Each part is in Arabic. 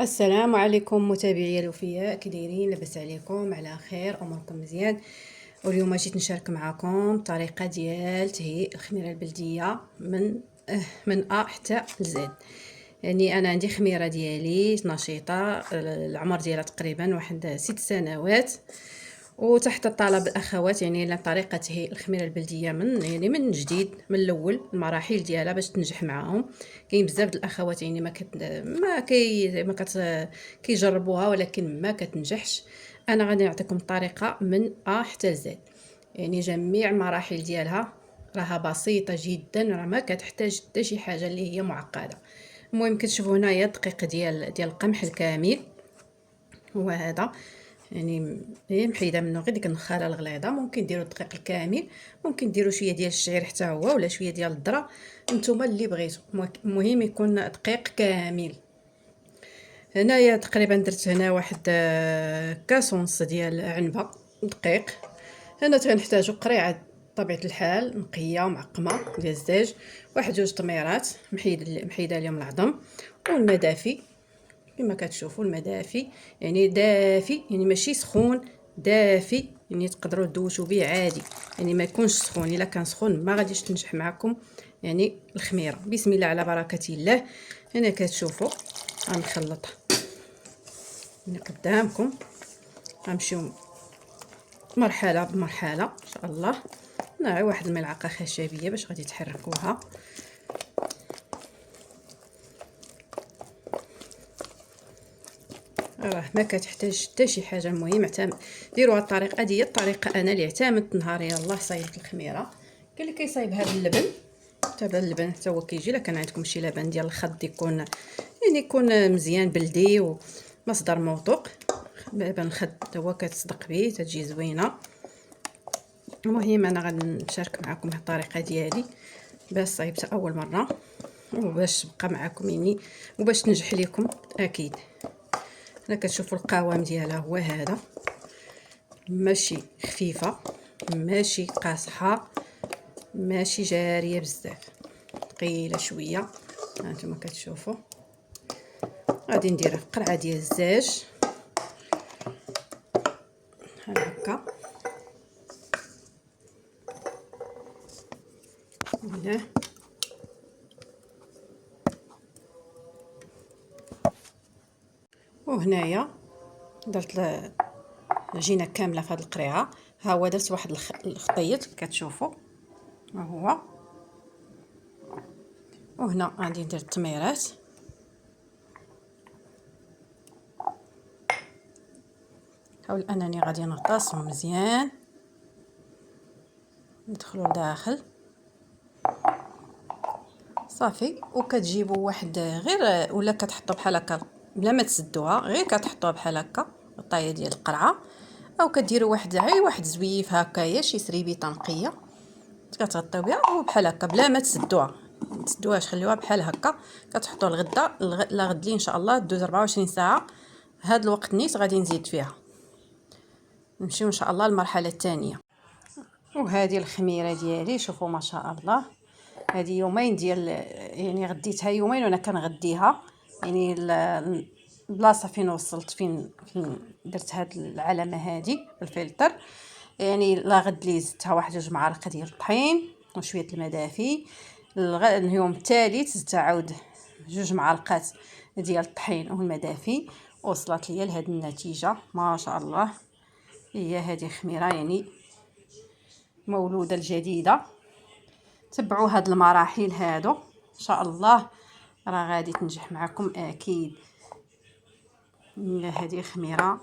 السلام عليكم متابعي الوفياء، كي دايرين؟ لاباس عليكم؟ على خير؟ اموركم مزيان؟ واليوم جيت نشارك معكم الطريقه ديال تهيئ الخميره البلديه من ا حتى لزد. يعني انا عندي خميره ديالي نشيطه، العمر ديالها تقريبا واحد 6 سنوات، وتحت طلب الاخوات يعني طريقه تهيئ الخميره البلديه من جديد، من الاول المراحل ديالها باش تنجح معاهم. كاين بزاف د الاخوات يعني ما كيجربوها ولكن ما كتنجحش. انا غادي نعطيكم الطريقه من ا حتى لزد، يعني جميع المراحل ديالها راها بسيطه جدا، راه ما كتحتاج حتى شي حاجه اللي هي معقده. المهم كتشوفوا هنايا الدقيق ديال القمح الكامل، وهذا يعني هي محيده منه غير ديك النخاله الغليظه. ممكن ديروا الدقيق الكامل، ممكن ديروا شويه ديال الشعير حتى هو، ولا شويه ديال الذره، نتوما اللي بغيتو. المهم يكون دقيق كامل. هنايا تقريبا درت هنا واحد كاس ونص ديال عنبه دقيق. هنا تنحتاجو قريعه طبيعه الحال نقيه ومعقمه ديال الزاج، واحد جوج طميرات محيده لهم العظم، والماء دافي كما كتشوفوا. الماء دافي يعني دافي، يعني ماشي سخون، دافي يعني تقدروا تدوشوا به عادي، يعني ما يكونش سخون. الا كان سخون ما غاديش تنجح معكم يعني الخميره. بسم الله على بركه الله. هنا كتشوفوا غنخلط هنا قدامكم، غنمشيو مرحله بمرحله ان شاء الله. نعي واحد الملعقه خشبيه باش غادي تحركوها. راه ما كتحتاج حتى شي حاجه. المهم ديروا هاد الطريقه ديال الطريقه انا اللي اعتمدت نهار يلاه صايبت الخميره. كاين اللي كيصايب هذا اللبن، تابع اللبن حتى هو كيجي. الا كان عندكم شي لبن ديال الخض يكون مزيان بلدي ومصدر موثوق، لبن الخض حتى هو كتصدق به تجي زوينه. المهم انا غادي نشارك معكم هاد الطريقه ديالي باش صايبتها اول مره، وباش تبقى معكم يعني وباش تنجح لكم اكيد. هنا كتشوفوا القوام ديالها هو هذا، ماشي خفيفه، ماشي قاصحه، ماشي جاريه بزاف، ثقيله شويه. هانتوما كتشوفوا. غادي ندير قرعه ديال الزاج بحال هكا. هنا وهنايا درت العجينه كامله في هذه القريعه. ها هو درت واحد الخطيط كتشوفوا ها هو. وهنا غادي ندير التميرات، حاول انني غادي نغطسهم مزيان يدخلوا لداخل صافي. وكتجيبوا واحد غير، ولا كتحطوا بحال هكا بلا ما تسدوها، غير كتحطوها بحال هكا الطايه ديال القرعه، او كديروا واحد زويف هكايا شي سريبيطه نقيه كتغطيو بها، وبحال هكا بلا ما تسدوها. ما تسدوهاش، خليوها بحال هكا. كتحطوا الغدا لا غد لي ان شاء الله دوز 24 ساعه. هاد الوقت نيت غادي نزيد فيها. نمشيو ان شاء الله للمرحله الثانيه. وهذه الخميره ديالي شوفوا ما شاء الله. هذه يومين ديال، يعني غديتها يومين وانا كنغديها. يعني البلاصه فين وصلت، فين درت هاد العلامه هذه بالفلتر. يعني لا غد لي زدتها واحد 2 معالق ديال الطحين وشويه الماء دافي. اليوم الثالث زدت عاود 2 معالق ديال الطحين والماء دافي، وصلت ليا لهاد النتيجه ما شاء الله. هي هذه خميره يعني مولوده الجديده. تبعوا هاد المراحل هادو ان شاء الله راه غادي تنجح معكم اكيد. هذه خميره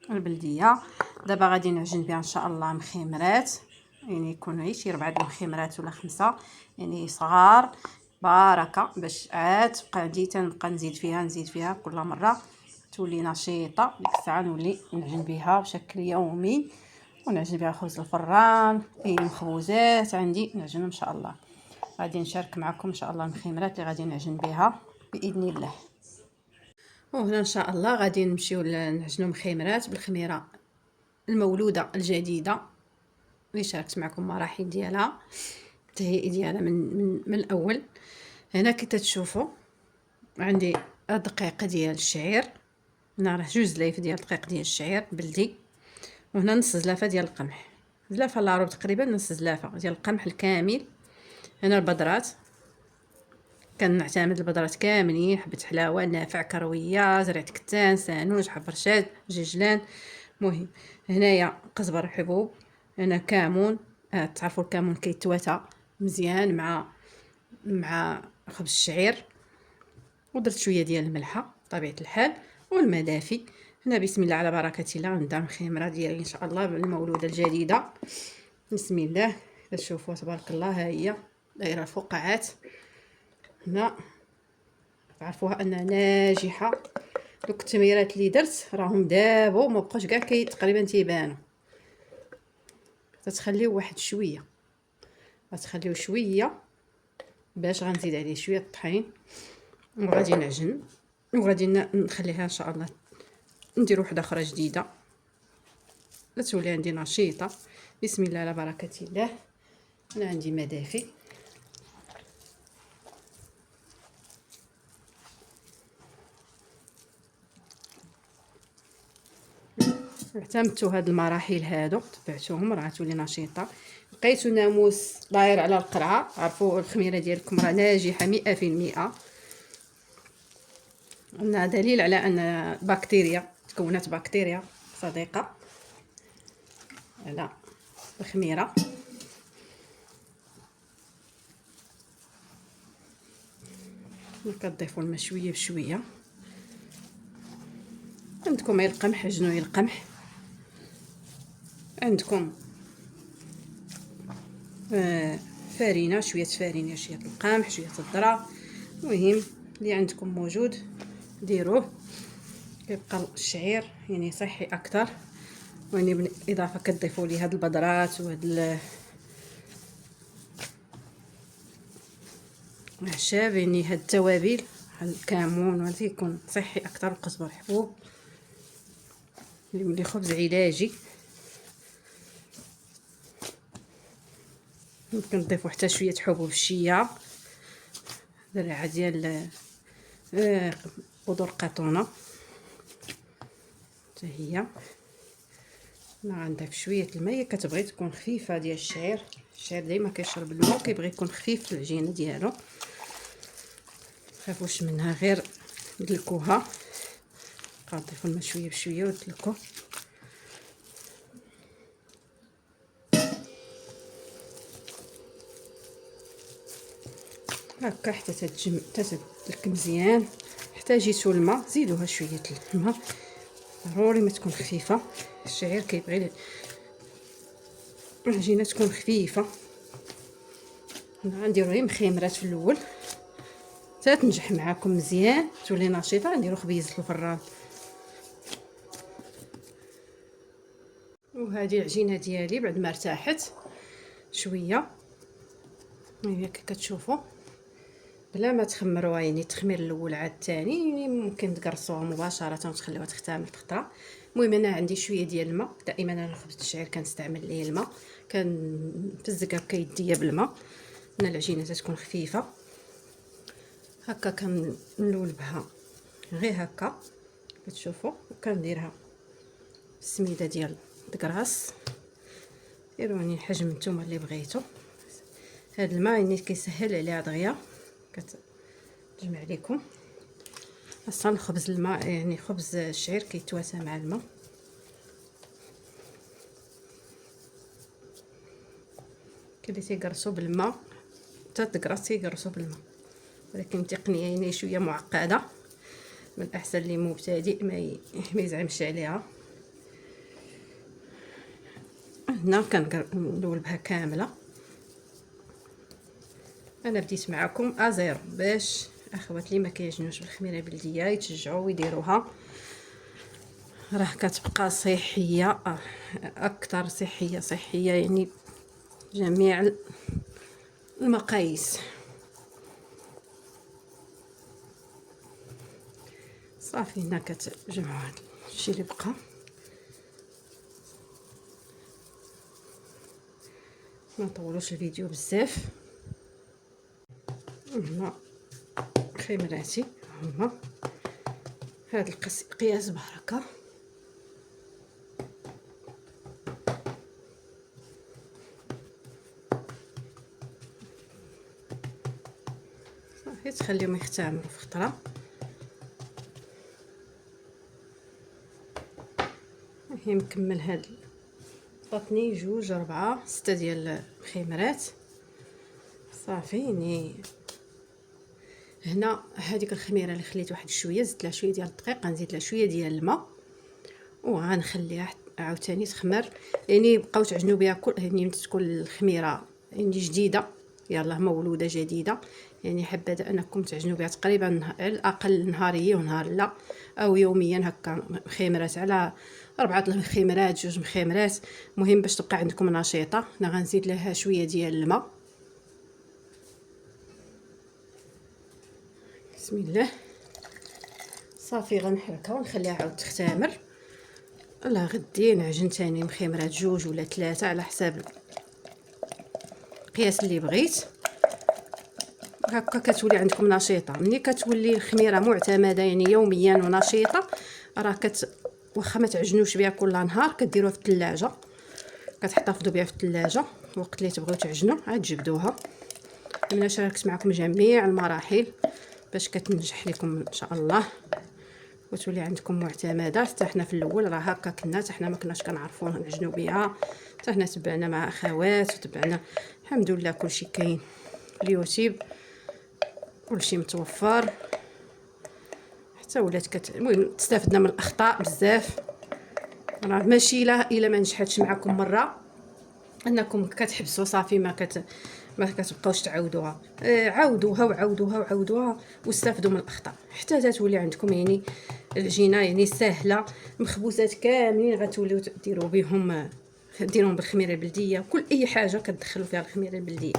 البلديه. دابا غادي نعجن بها ان شاء الله مخمرات، يعني يكون غير شي 4 مخمرات ولا 5، يعني صغار بركه، باش عاد تبقى عندي تنبقى نزيد فيها كل مره تولي نشيطه. ديك الساعه نولي نعجن بها بشكل يومي، ونعجن بها خبز الفران، اي مخبوزات عندي نعجنهم ان شاء الله. غادي نشارك معكم ان شاء الله المخمرات اللي غادي نعجن بها باذن الله. وهنا ان شاء الله غادي نمشيو نعجنوا مخمرات بالخميره المولوده الجديده اللي شاركت معكم مراحل ديالها، التهيئه ديالها من الاول. هنا كي تشوفوا عندي دقيق ديال الشعير. هنا راه 2 زلايف ديال الدقيق ديال الشعير بلدي، وهنا نص زلافه ديال القمح، زلافه الا ربع تقريبا، نص زلافه ديال القمح الكامل. هنا البذرات، كنعتمد البذرات كاملين، حبه حلاوه، نافع، كرويه، زريعه كتان، سانوج، حب رشاد، جيجلان. مهم هنايا قزبر حبوب، هنا كمون. تعرفوا الكمون كيتواتى مزيان مع خبز الشعير. ودرت شويه ديال الملحه بطبيعه الحال، والماء دافي. هنا بسم الله على بركه الله غنبدا الخميره ديالي ان شاء الله بالمولوده الجديده. بسم الله. تشوفوا تبارك الله، ها هي دايره الفقاعات. هنا تعرفوها انها ناجحه. دوك التمريرات اللي درت راهم دابا وما بقاوش كاع تقريبا تيبانوا. تتخليو واحد شويه، غتخليو شويه باش غنزيد عليه شويه الطحين، وغادي نعجن، وغادي نخليها ان شاء الله ندير وحده اخرى جديده لا تولي عندي نشيطه. بسم الله على بركه الله. انا عندي ما دافي، اعتمدتوا هاد المراحل هادو، تبعتوهم راه تولي نشيطه. لقيتو ناموس داير على القرعه، عرفوا الخميره ديالكم راه ناجحه 100%. انها دليل على ان بكتيريا تكونت بكتيريا صديقه على الخميره. كتضيفوا الماء شويه بشويه. عندكم غير القمح، عجنوا غير القمح. عندكم فارينه، شويه فارينه، شويه القمح، شويه الذره، المهم اللي عندكم موجود ديروه. كيبقى الشعير يعني صحي اكثر، يعني بالاضافه كتضيفوا ليه هاد البذرات وهاد الاعشاب، يعني هاد التوابل، هاد الكمون، وهذا يكون صحي اكثر. القزبر حبوب اللي خبز علاجي. ممكن نضيفوا حتى شويه حبوب الشيا، زرعه ديال بذور قطونه حتى هي. انا غنضيف شويه الماء، هي كتبغي تكون خفيفه ديال الشعير. الشعير ديما كيشرب الماء وكيبغي يكون خفيف في العجينه ديالو. متخافوش منها، غير دلكوها. غنضيفوا الماء شويه بشويه ودلكوه هكا حتى تدلك مزيان. احتاجيتو الماء زيدوها شويه الماء، ضروري ما تكون خفيفه. الشعير كيبغي العجينه تكون خفيفه. غنديرو غير مخيمرات في الاول حتى تنجح معاكم مزيان، تولي نشيطه. نديرو خبيزه الفران. وهذه العجينه ديالي بعد ما ارتاحت شويه، هي كتشوفوا بلا ما تخمروها، يعني التخمير الاول عاد الثاني، يعني ممكن تقرصوها مباشره وتخليوها تختمر فتره. المهم انا عندي شويه ديال الماء، دائما انا خبز الشعير كنستعمل ليه الماء، كنفزك هكا يديا بالماء. انا العجينه تكون خفيفه هكا، كنلول بها غير هكا كتشوفوا، وكنديرها السميده ديال الكراس. ديروا يعني الحجم نتوما اللي بغيتو. هاد الماء يعني كيسهل عليها دغيا، كتجمع لكم. اصلا الخبز الماء، يعني خبز الشعير كيتواسى مع الماء. كاين اللي تيقرصوا بالماء، حتى تقرص تيقرصوا بالماء، ولكن تقنيه يعني شويه معقده. من الاحسن اللي مبتدئ ما يزعمش عليها. هنا كندول بها كامله. انا بديت معكم ازيرو باش اخوات لي ما كيعجنوش بالخميره البلديه يتشجعوا ويديروها، راه كتبقى صحيه اكثر. صحيه يعني جميع المقاييس. صافي هنا كتجمعوا هذا الشيء اللي بقى. ما نطولوش الفيديو بزاف. هنا خمراتي هما هذا القياس بهركه. صافي تخليهم يختمروا في خطره. هي مكمل هاد عطاتني 2 4 6 ديال الخميرات. صافي يعني هنا هذيك الخميره اللي خليت واحد شويه زدت لها شويه ديال الدقيق، غنزيد لها شويه ديال الماء وغنخليها عاوتاني تخمر. يعني بقاو تعجنوا بها كل يعني تكون الخميره يعني جديده، يلاه مولوده جديده. يعني حبذا انكم تعجنوا بها تقريبا على الاقل نهاريه ونهار لا او يوميا هكا، خميرات على 4 خميرات 2 خميرات، مهم باش تبقى عندكم نشيطه. انا غنزيد لها شويه ديال الماء. بسم الله. صافي غنحركها ونخليها عاود تختمر. الله غدي نعجن تاني مخمرات 2 ولا 3 على حساب القياس اللي بغيت. هكا كتولي عندكم نشيطه. ملي كتولي الخميره معتمده يعني يوميا ونشيطه، راه واخا ما تعجنوش بها كل نهار كديروها في الثلاجه، كتحتفظوا بها في الثلاجه. وقت اللي تبغيو تعجنوا عاد تجبدوها. انا شاركت معكم جميع المراحل باش كتنجح لكم ان شاء الله وتولي عندكم معتمده. حتى حنا في الاول راه هكا كنا، حتى حنا ما كناش كنعرفوا نعجنوا بها، حتى حنا تبعنا مع اخوات وتبعنا. الحمد لله كلشي كاين في اليوتيوب، كلشي متوفر. حتى ولات المهم استفدنا من الاخطاء بزاف. راه ماشي الا ما نجحتش معكم مره انكم كتحبسوا صافي ما كتبقاوش تعاودوها. عاودوها وعاودوها وعاودوها واستافدوا من الاخطاء حتى تولي عندكم يعني العجينه يعني سهله. مخبوزات كاملين غتوليو ديروهم بالخميره البلديه. كل اي حاجه كتدخلوا فيها الخميره البلديه،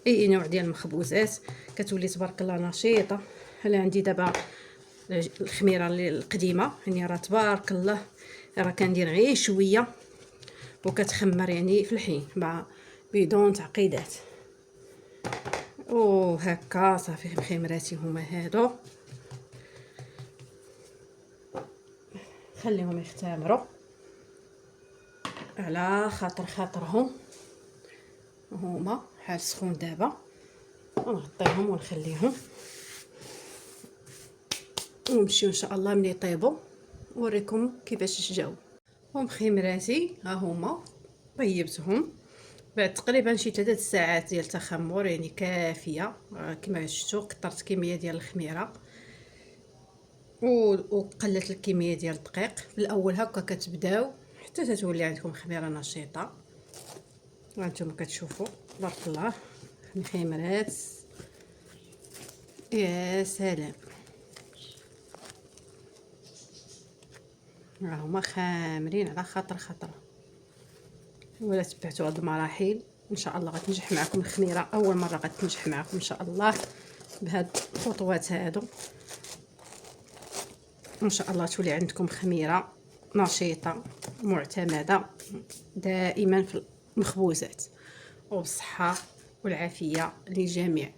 اي نوع ديال المخبوزات كتولي تبارك الله نشيطه. انا عندي دابا الخميره اللي القديمه يعني راه تبارك الله راه كندير غير شويه وكتخمر يعني في الحين بدون تعقيدات. وهكا صافي مخمراتي هما هادو، خليهم يختمروا على خاطرهم. هما حال سخون دابا ونغطيهم ونخليهم ونمشيو ان شاء الله ملي يطيبوا نوريكم كيفاش جاو. ومخمراتي ها هما طيبتهم بعد تقريبا شي 3 ساعات ديال التخمر يعني كافيه. كما شفتوا كثرت كميه ديال الخميره وقلت الكميه ديال الدقيق. في الاول هكا كتبداو حتى تولي عندكم خميره نشيطه. وانتم كتشوفوا تبارك الله الخميرات يا سلام، راهما خامرين على خاطر. ولا تبعتوا هاد المراحل ان شاء الله غتنجح معكم الخميره. اول مره غتنجح معكم ان شاء الله بهاد الخطوات هادو. ان شاء الله تولي عندكم خميره نشيطه معتمده دائما في المخبوزات. وبالصحه والعافيه للجميع.